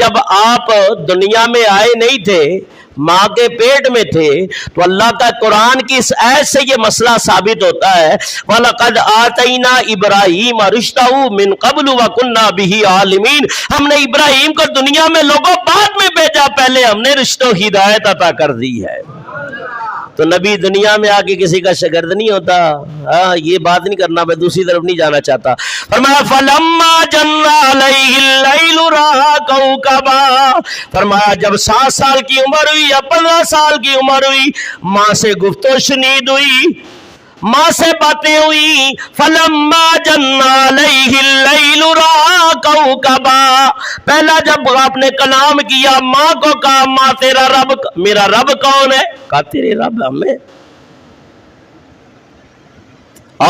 جب آپ دنیا میں آئے نہیں تھے، ماں کے پیٹ میں تھے، تو اللہ کا قرآن کی اس آیت سے یہ مسئلہ ثابت ہوتا ہے وَلَقَدْ آتَيْنَا إِبْرَاهِيمَ رُشْدَهُ مِنْ قَبْلُ وَكُنَّا بِهِ عَالِمِينَ۔ ہم نے ابراہیم کو دنیا میں لوگوں بعد میں بھیجا، پہلے ہم نے رشت و ہدایت عطا کر دی ہے۔ تو نبی دنیا میں آ کے کسی کا شاگرد نہیں ہوتا۔ یہ بات نہیں کرنا، میں دوسری طرف نہیں جانا چاہتا۔ فرمایا فَلَمَّا جَنَّ عَلَيْهِ اللَّيْلُ رَأَىٰ كَوْكَبًا، فرمایا جب 7 سال کی عمر ہوئی یا 15 سال کی عمر ہوئی، ماں سے گفت و شنید ہوئی، ماں سے باتیں ہوئی۔ فَلَمَّا جَنَّ عَلَيْهِ اللَّيْلُ رَأَىٰ كَوْكَبًا، پہلا جب آپ نے کلام کیا، ماں کو کہا ماں تیرا رب، میرا رب کون ہے؟ کہا تیرے رب ہمیں۔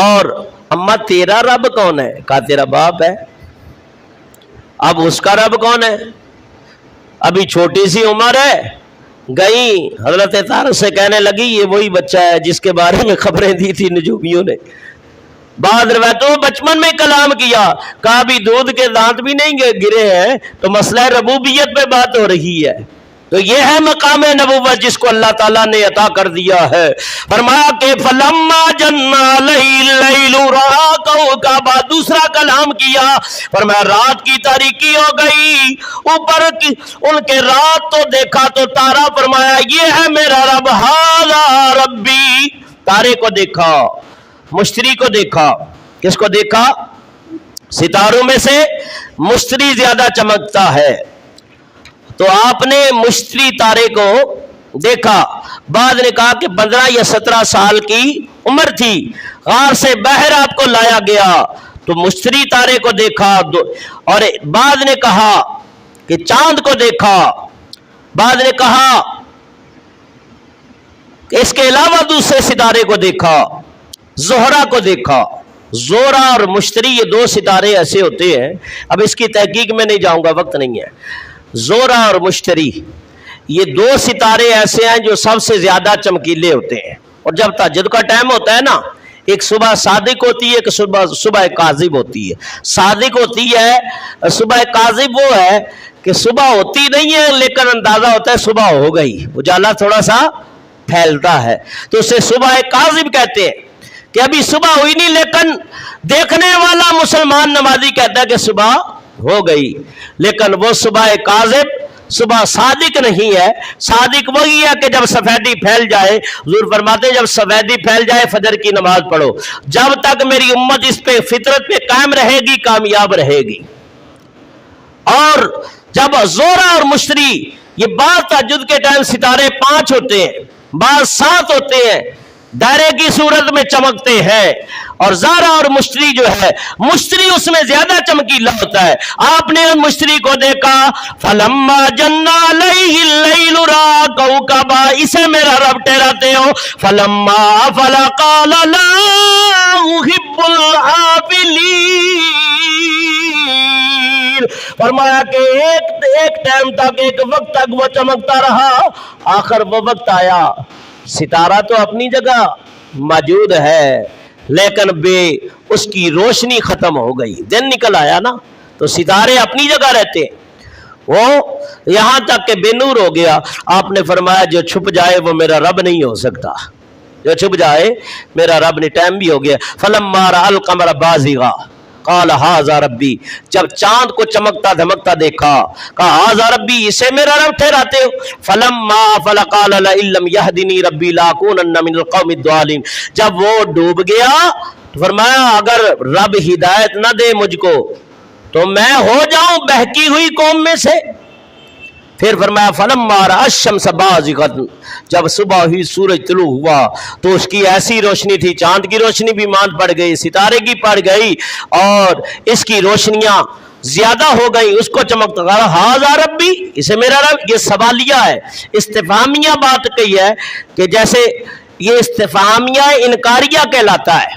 اور اماں تیرا رب کون ہے؟ کہا تیرا باپ ہے۔ اب اس کا رب کون ہے؟ ابھی چھوٹی سی عمر ہے، گئی حضرت طارق سے کہنے لگی یہ وہی بچہ ہے جس کے بارے میں خبریں دی تھی نجومیوں نے۔ بعض روایتوں بچپن میں کلام کیا، کہا بھی دودھ کے دانت بھی نہیں گرے ہیں، تو مسئلہ ربوبیت پہ بات ہو رہی ہے۔ تو یہ ہے مقام نبوت جس کو اللہ تعالیٰ نے عطا کر دیا ہے۔ فرمایا کہ فَلَمَّا جَنَّ عَلَيْهِ اللَّيْلُ رَأَىٰ كَوْكَبًا، دوسرا کلام کیا، فرمایا رات کی تاریکی ہو گئی، اوپر کی ان کے رات تو دیکھا تو تارا، فرمایا یہ ہے میرا رب، هَٰذَا رَبِّي، تارے کو دیکھا، مشتری کو دیکھا۔ کس کو دیکھا؟ ستاروں میں سے مشتری زیادہ چمکتا ہے، تو آپ نے مشتری تارے کو دیکھا۔ بعد نے کہا کہ 15 یا 17 سال کی عمر تھی، غار سے باہر آپ کو لایا گیا تو مشتری تارے کو دیکھا۔ اور بعد نے کہا کہ چاند کو دیکھا، بعد نے کہا کہ اس کے علاوہ دوسرے ستارے کو دیکھا، زہرہ کو دیکھا۔ زہرہ اور مشتری یہ 2 ستارے ایسے ہوتے ہیں، اب اس کی تحقیق میں نہیں جاؤں گا، وقت نہیں ہے۔ زہرہ اور مشتری یہ 2 ستارے ایسے ہیں جو سب سے زیادہ چمکیلے ہوتے ہیں، اور جب تہجد کا ٹائم ہوتا ہے نا، ایک صبح صادق ہوتی ہے، ایک صبح کاذب ہوتی ہے۔ صادق ہوتی ہے، صبح کاذب وہ ہے کہ صبح ہوتی نہیں ہے لیکن اندازہ ہوتا ہے صبح ہو گئی، اجالا تھوڑا سا پھیلتا ہے، تو اسے صبح کاذب کہتے ہیں کہ ابھی صبح ہوئی نہیں، لیکن دیکھنے والا مسلمان نمازی کہتا ہے کہ صبح ہو گئی، لیکن وہ صبح کاذب، صبح صادق نہیں ہے۔ صادق وہی ہے کہ جب سفیدی پھیل جائے، حضور فرماتے ہیں جب سفیدی پھیل جائے فجر کی نماز پڑھو، جب تک میری امت اس پہ فطرت پہ قائم رہے گی کامیاب رہے گی۔ اور جب زہرہ اور مشتری، یہ بعض تہجد کے ٹائم ستارے 5 ہوتے ہیں، بعض 7 ہوتے ہیں، دائرے کی صورت میں چمکتے ہیں، اور زہرہ اور مشتری جو ہے، مشتری اس میں زیادہ چمکیلا ہوتا ہے۔ آپ نے مشتری کو دیکھا، فَلَمَّا جَنَّ عَلَيْهِ اللَّيْلُ رَأَىٰ كَوْكَبًا، اسے میرا رب ٹھہراتے ہو۔ فَلَمَّا أَفَلَ قَالَ لَا أُحِبُّ الْآفِلِينَ، فرمایا کہ ایک ٹائم تک، ایک وقت تک وہ چمکتا رہا، آخر وہ وقت آیا، ستارہ تو اپنی جگہ موجود ہے لیکن اس کی روشنی ختم ہو گئی، دن نکل آیا نا، تو ستارے اپنی جگہ رہتے ہیں، وہ یہاں تک کہ بے نور ہو گیا۔ آپ نے فرمایا جو چھپ جائے وہ میرا رب نہیں ہو سکتا، جو چھپ جائے میرا رب نہیں۔ ٹائم بھی ہو گیا۔ فَلَمَّا رَأَى الْقَمَرَ بَازِغًا قال هذا ربی، جب چاند کو چمکتا دھمکتا دیکھا کہا هذا ربی، اسے میرا رب ٹھہراتے ہو۔ فلما افل قال لئن لم يهدني ربی لاکونن من القوم الضالین، جب وہ ڈوب گیا تو فرمایا اگر رب ہدایت نہ دے مجھ کو تو میں ہو جاؤں بہکی ہوئی قوم میں سے۔ پھر فرمایا فلما رأى الشمس بازغة، جب صبح ہوئی سورج طلوع ہوا تو اس کی ایسی روشنی تھی، چاند کی روشنی بھی ماند پڑ گئی، ستارے کی پڑ گئی، اور اس کی روشنیاں زیادہ ہو گئی، اس کو چمکتا رہا۔ ہاذا ربی، اسے میرا رب، یہ سوالیہ ہے، استفہامیہ بات کہی ہے کہ جیسے یہ استفہامیہ انکاریہ کہلاتا ہے،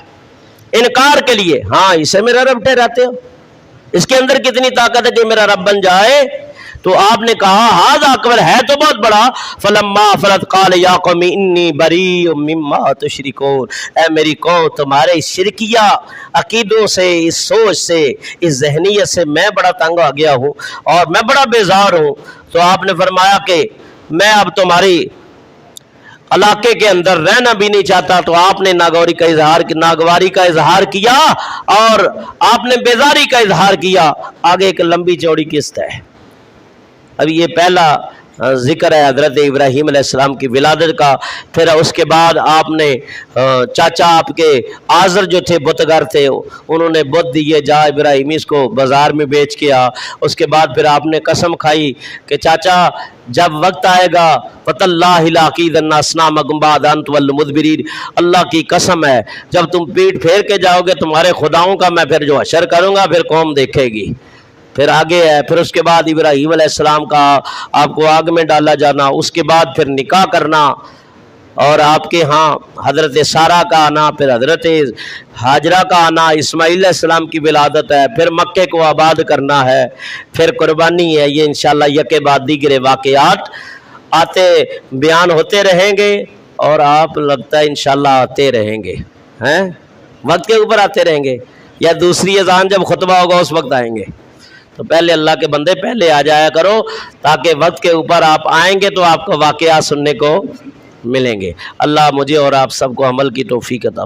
انکار کے لیے، ہاں اسے میرا رب ٹھہراتے ہو، اس کے اندر کتنی طاقت ہے کہ میرا رب بن جائے۔ تو آپ نے کہا ھذا اکبر، ہے تو بہت بڑا. فلما فلت قال یا قوم انی بریء مما تشرکون، اے میری قوم تمہارے شرکیہ عقیدوں سے، اس سوچ سے، اس ذہنیت سے میں بڑا تنگ آ گیا ہوں اور میں بڑا بیزار ہوں. تو آپ نے فرمایا کہ میں اب تمہاری علاقے کے اندر رہنا بھی نہیں چاہتا. تو آپ نے ناگواری کا اظہار کیا اور آپ نے بیزاری کا اظہار کیا. آگے ایک لمبی چوڑی قسط ہے. اب یہ پہلا ذکر ہے حضرت ابراہیم علیہ السلام کی ولادت کا. پھر اس کے بعد آپ نے چاچا آپ کے آزر جو تھے بتگر تھے، انہوں نے بت دیے، جا ابراہیم اس کو بازار میں بیچ کے آ. اس کے بعد پھر آپ نے قسم کھائی کہ چاچا جب وقت آئے گا فَتَاللَّهِ لَأَكِيدَنَّ أَصْنَامَكُمْ بَعْدَ أَن تُوَلُّوا مُدْبِرِينَ، اللہ کی قسم ہے جب تم پیٹ پھیر کے جاؤ گے تمہارے خداؤں کا میں پھر جو حشر کروں گا پھر قوم دیکھے گی. پھر آگے ہے، پھر اس کے بعد ابراہیم علیہ السلام کا آپ کو آگ میں ڈالا جانا، اس کے بعد پھر نکاح کرنا اور آپ کے ہاں حضرت سارہ کا آنا، پھر حضرت ہاجرہ کا آنا، اسماعیل علیہ السلام کی ولادت ہے، پھر مکے کو آباد کرنا ہے، پھر قربانی ہے. یہ انشاءاللہ یکے بعد دیگرے واقعات آتے بیان ہوتے رہیں گے اور آپ لگتا ہے انشاءاللہ آتے رہیں گے، ہیں وقت کے اوپر آتے رہیں گے یا دوسری اذان جب خطبہ ہوگا اس وقت آئیں گے. تو پہلے اللہ کے بندے پہلے آ جایا کرو تاکہ وقت کے اوپر آپ آئیں گے تو آپ کو واقعات سننے کو ملیں گے. اللہ مجھے اور آپ سب کو عمل کی توفیق عطا